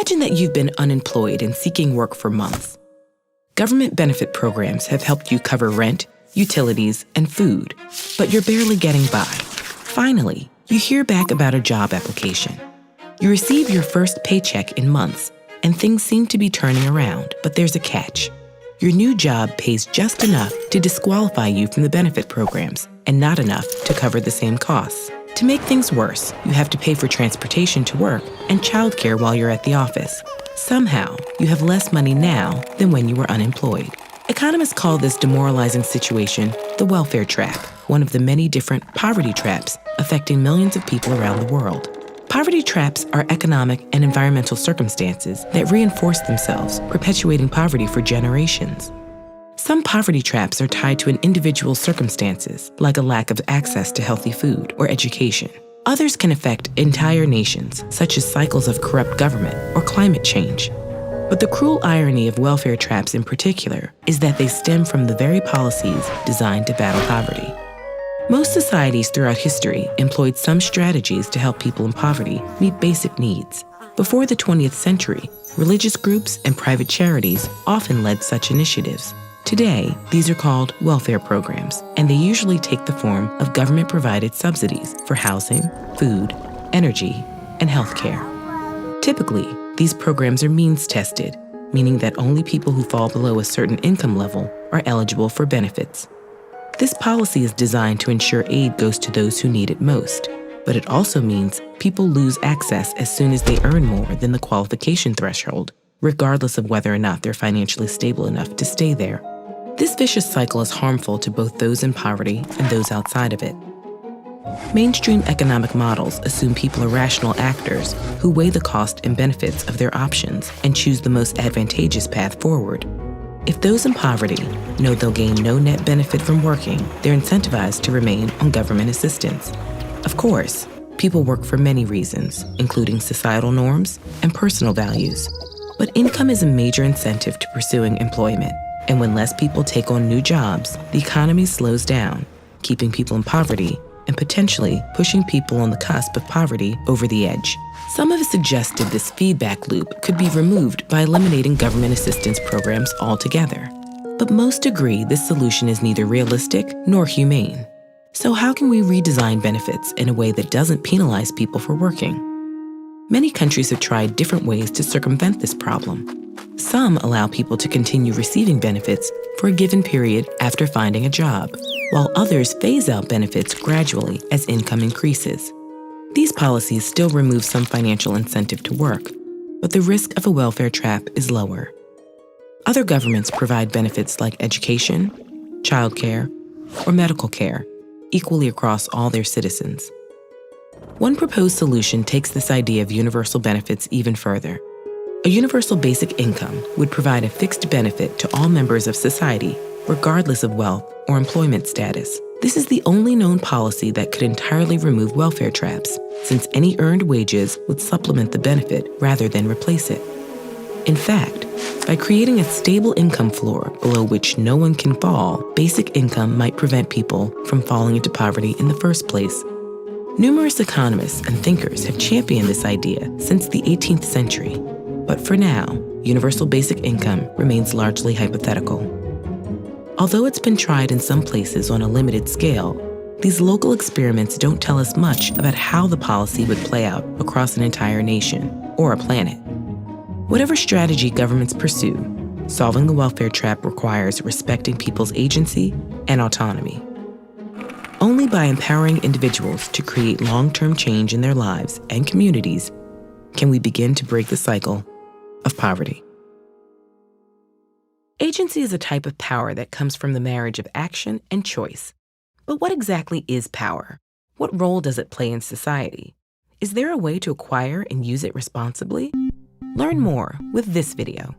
Imagine that you've been unemployed and seeking work for months. Government benefit programs have helped you cover rent, utilities, and food, but you're barely getting by. Finally, you hear back about a job application. You receive your first paycheck in months, and things seem to be turning around, but there's a catch. Your new job pays just enough to disqualify you from the benefit programs, and not enough to cover the same costs. To make things worse, you have to pay for transportation to work and childcare while you're at the office. Somehow, you have less money now than when you were unemployed. Economists call this demoralizing situation the welfare trap, one of the many different poverty traps affecting millions of people around the world. Poverty traps are economic and environmental circumstances that reinforce themselves, perpetuating poverty for generations. Some poverty traps are tied to an individual's circumstances, like a lack of access to healthy food or education. Others can affect entire nations, such as cycles of corrupt government or climate change. But the cruel irony of welfare traps in particular is that they stem from the very policies designed to battle poverty. Most societies throughout history employed some strategies to help people in poverty meet basic needs. Before the 20th century, religious groups and private charities often led such initiatives. Today, these are called welfare programs, and they usually take the form of government-provided subsidies for housing, food, energy, and healthcare. Typically, these programs are means-tested, meaning that only people who fall below a certain income level are eligible for benefits. This policy is designed to ensure aid goes to those who need it most, but it also means people lose access as soon as they earn more than the qualification threshold, regardless of whether or not they're financially stable enough to stay there. This vicious cycle is harmful to both those in poverty and those outside of it. Mainstream economic models assume people are rational actors who weigh the cost and benefits of their options and choose the most advantageous path forward. If those in poverty know they'll gain no net benefit from working, they're incentivized to remain on government assistance. Of course, people work for many reasons, including societal norms and personal values. But income is a major incentive to pursuing employment. And when less people take on new jobs, the economy slows down, keeping people in poverty and potentially pushing people on the cusp of poverty over the edge. Some have suggested this feedback loop could be removed by eliminating government assistance programs altogether. But most agree this solution is neither realistic nor humane. So how can we redesign benefits in a way that doesn't penalize people for working? Many countries have tried different ways to circumvent this problem. Some allow people to continue receiving benefits for a given period after finding a job, while others phase out benefits gradually as income increases. These policies still remove some financial incentive to work, but the risk of a welfare trap is lower. Other governments provide benefits like education, childcare, or medical care, equally across all their citizens. One proposed solution takes this idea of universal benefits even further. A universal basic income would provide a fixed benefit to all members of society, regardless of wealth or employment status. This is the only known policy that could entirely remove welfare traps, since any earned wages would supplement the benefit rather than replace it. In fact, by creating a stable income floor below which no one can fall, basic income might prevent people from falling into poverty in the first place. Numerous economists and thinkers have championed this idea since the 18th century. But for now, universal basic income remains largely hypothetical. Although it's been tried in some places on a limited scale, these local experiments don't tell us much about how the policy would play out across an entire nation or a planet. Whatever strategy governments pursue, solving the welfare trap requires respecting people's agency and autonomy. Only by empowering individuals to create long-term change in their lives and communities can we begin to break the cycle of poverty. Agency is a type of power that comes from the marriage of action and choice. But what exactly is power? What role does it play in society? Is there a way to acquire and use it responsibly? Learn more with this video.